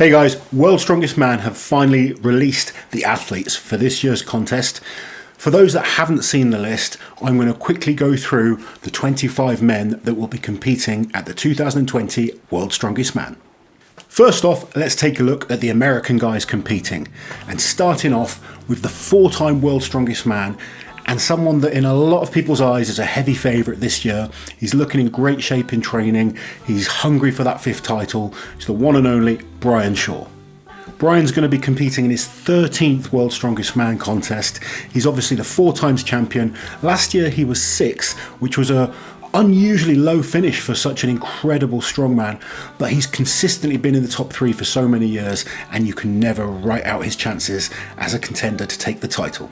Hey guys, World's Strongest Man have finally released the athletes for this year's contest. For those that haven't seen the list, I'm going to quickly go through the 25 men that will be competing at the 2020 World's Strongest Man. First off, let's take a look at the American guys competing, and starting off with the four-time World's Strongest Man and someone that in a lot of people's eyes is a heavy favourite this year. He's looking in great shape in training. He's hungry for that fifth title. It's the one and only Brian Shaw. Brian's going to be competing in his 13th World's Strongest Man contest. He's obviously the 4 times champion. Last year he was 6th, which was a unusually low finish for such an incredible strongman, but he's consistently been in the top 3 for so many years, and you can never write out his chances as a contender to take the title.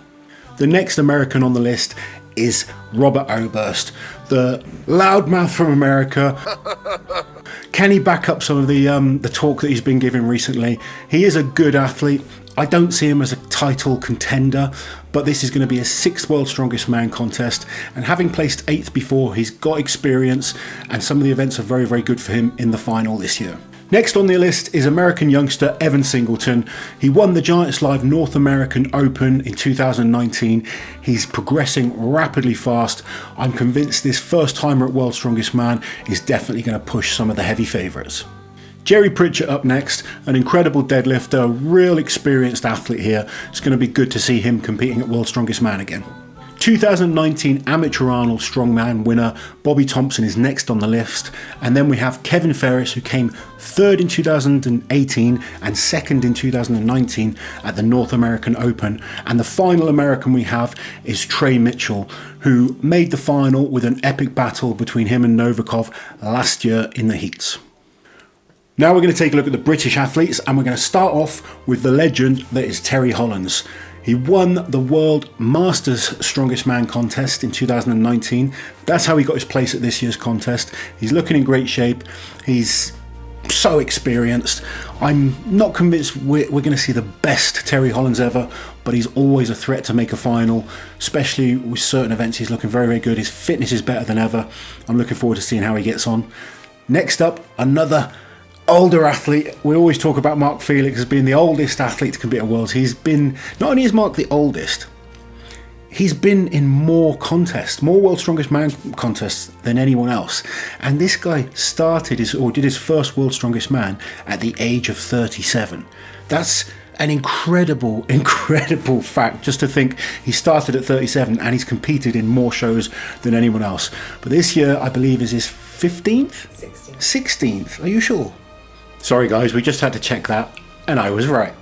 The next American on the list is Robert Oberst, the loudmouth from America. Can he back up some of the talk that he's been giving recently? He is a good athlete. I don't see him as a title contender, but this is going to be a 6th World's Strongest Man contest, and having placed 8th before, he's got experience, and some of the events are very, very good for him in the final this year. Next on the list is American youngster Evan Singleton. He won the Giants Live North American Open in 2019. He's progressing rapidly fast. I'm convinced this first timer at World's Strongest Man is definitely going to push some of the heavy favourites. Jerry Prickett up next, an incredible deadlifter, a real experienced athlete here. It's going to be good to see him competing at World's Strongest Man again. 2019 Amateur Arnold Strongman winner Bobby Thompson is next on the list, and then we have Kevin Ferris, who came 3rd in 2018 and 2nd in 2019 at the North American Open, and the final American we have is Trey Mitchell, who made the final with an epic battle between him and Novikov last year in the heats. Now we're going to take a look at the British athletes, and we're going to start off with the legend that is Terry Hollands. He won the World Masters Strongest Man contest in 2019. That's how he got his place at this year's contest. He's looking in great shape. He's so experienced. I'm not convinced we're going to see the best Terry Hollands ever, but he's always a threat to make a final, especially with certain events. He's looking very, very good. His fitness is better than ever. I'm looking forward to seeing how he gets on. Next up, another older athlete. We always talk about Mark Felix as being the oldest athlete to compete at Worlds. He's been, not only is Mark the oldest, he's been in more contests, more World's Strongest Man contests than anyone else. And this guy did his first World's Strongest Man at the age of 37. That's an incredible fact, just to think he started at 37 and he's competed in more shows than anyone else. But this year, I believe, is his 15th? 16th. Are you sure? Sorry guys, we just had to check that, and I was right.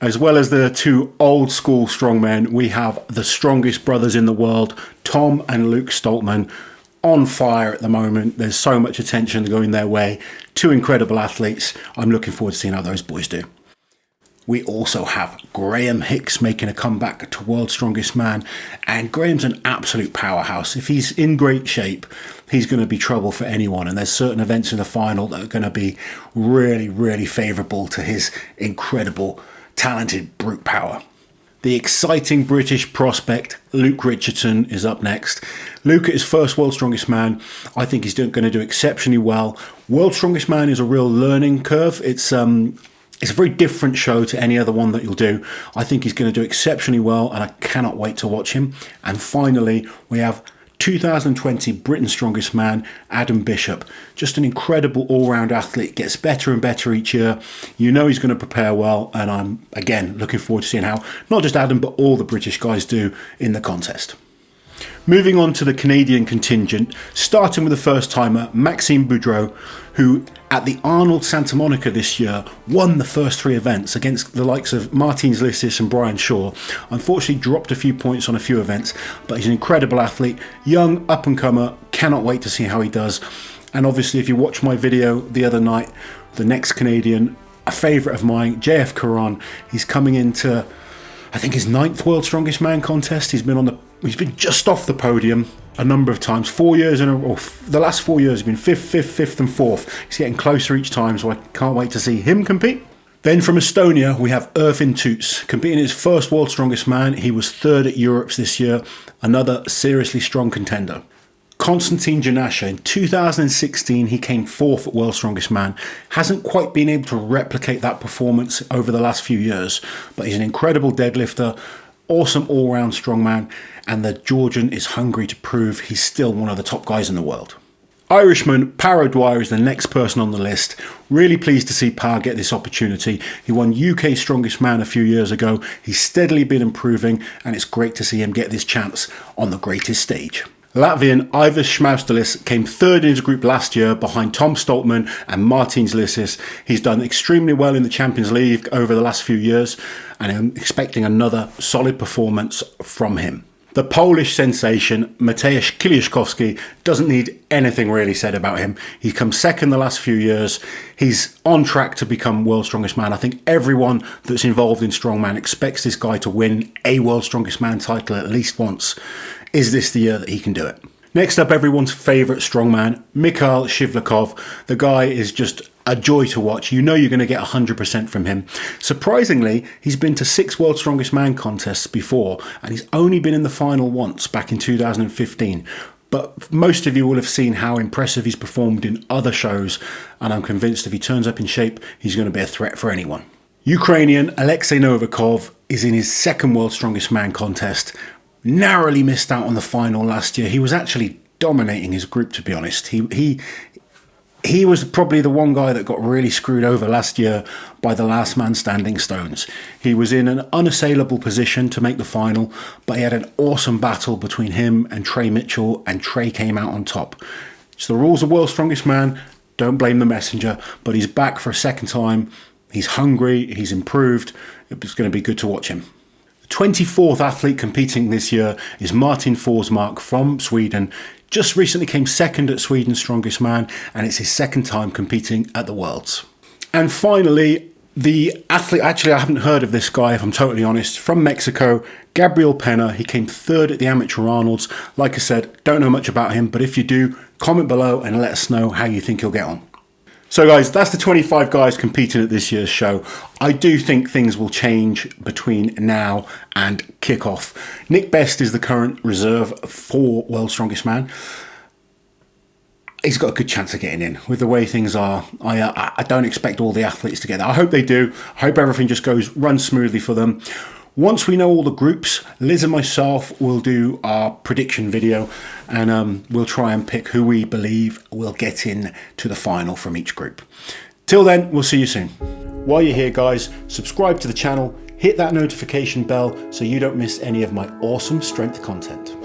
As well as the 2 old school strongmen, we have the strongest brothers in the world, Tom and Luke Stoltman, on fire at the moment. There's so much attention going their way. 2 incredible athletes. I'm looking forward to seeing how those boys do. We also have Graham Hicks making a comeback to World's Strongest Man, and Graham's an absolute powerhouse. If he's in great shape, he's going to be trouble for anyone, and there's certain events in the final that are going to be really, really favourable to his incredible, talented brute power. The exciting British prospect Luke Richardson is up next. Luke at his first World's Strongest Man, I think he's going to do exceptionally well. World's Strongest Man is a real learning curve. It's a very different show to any other one that you'll do. I think he's going to do exceptionally well, and I cannot wait to watch him. And finally, we have 2020 Britain's Strongest Man, Adam Bishop. Just an incredible all-round athlete, gets better and better each year. You know he's going to prepare well, and I'm, again, looking forward to seeing how not just Adam, but all the British guys do in the contest. Moving on to the Canadian contingent, starting with the first timer, Maxime Boudreau, who at the Arnold Santa Monica this year won the first 3 events against the likes of Martins Lissis and Brian Shaw. Unfortunately dropped a few points on a few events, but he's an incredible athlete, young up and comer, cannot wait to see how he does. And obviously if you watch my video the other night, the next Canadian, a favourite of mine, JF Caron, he's coming into, I think, his 9th World's Strongest Man contest. He's been just off the podium a number of times, 4 years in a row. The last 4 years have been 5th and 4th. He's getting closer each time, so I can't wait to see him compete. Then from Estonia, we have Istvan Toots, competing in his first World's Strongest Man. He was 3rd at Europe's this year, another seriously strong contender. Constantine Gennasha. In 2016, he came fourth at World's Strongest Man. Hasn't quite been able to replicate that performance over the last few years, but he's an incredible deadlifter, awesome all-round strongman, and the Georgian is hungry to prove he's still one of the top guys in the world. Irishman Power Dwyer is the next person on the list. Really pleased to see Power get this opportunity. He won UK Strongest Man a few years ago. He's steadily been improving, and it's great to see him get this chance on the greatest stage. Latvian Ivor Schmouzdalis came third in his group last year behind Tom Stoltman and Martins Lissis. He's done extremely well in the Champions League over the last few years, and I'm expecting another solid performance from him. The Polish sensation, Mateusz Klizkowski, doesn't need anything really said about him. He's come second the last few years. He's on track to become World's Strongest Man. I think everyone that's involved in Strongman expects this guy to win a World's Strongest Man title at least once. Is this the year that he can do it? Next up, everyone's favourite strongman, Mikhail Shishlov. The guy is just a joy to watch. You know you're going to get 100% from him. Surprisingly, he's been to 6 World's Strongest Man contests before, and he's only been in the final once, back in 2015. But most of you will have seen how impressive he's performed in other shows, and I'm convinced if he turns up in shape, he's going to be a threat for anyone. Ukrainian Alexey Novikov is in his second World's Strongest Man contest. Narrowly missed out on the final last year. He was actually dominating his group, to be honest. He was probably the one guy that got really screwed over last year by the last man standing stones. He was in an unassailable position to make the final, but he had an awesome battle between him and Trey Mitchell, and Trey came out on top. It's the rules of World's Strongest Man. Don't blame the messenger, but he's back for a second time. He's hungry, he's improved. It's going to be good to watch him. 24th athlete competing this year is Martin Forsmark from Sweden. Just recently came second at Sweden's Strongest Man, and it's his second time competing at the Worlds. And finally, the athlete, actually I haven't heard of this guy if I'm totally honest, from Mexico, Gabriel Penner. He came third at the Amateur Arnold's. Like I said, don't know much about him, but if you do, comment below and let us know how you think he'll get on. So guys, that's the 25 guys competing at this year's show. I do think things will change between now and kickoff. Nick Best is the current reserve for World's Strongest Man. He's got a good chance of getting in with the way things are. I don't expect all the athletes to get there. I hope they do. I hope everything just runs smoothly for them. Once we know all the groups, Liz and myself will do our prediction video, and we'll try and pick who we believe will get in to the final from each group. Till then, we'll see you soon. While you're here, guys, subscribe to the channel, hit that notification bell so you don't miss any of my awesome strength content.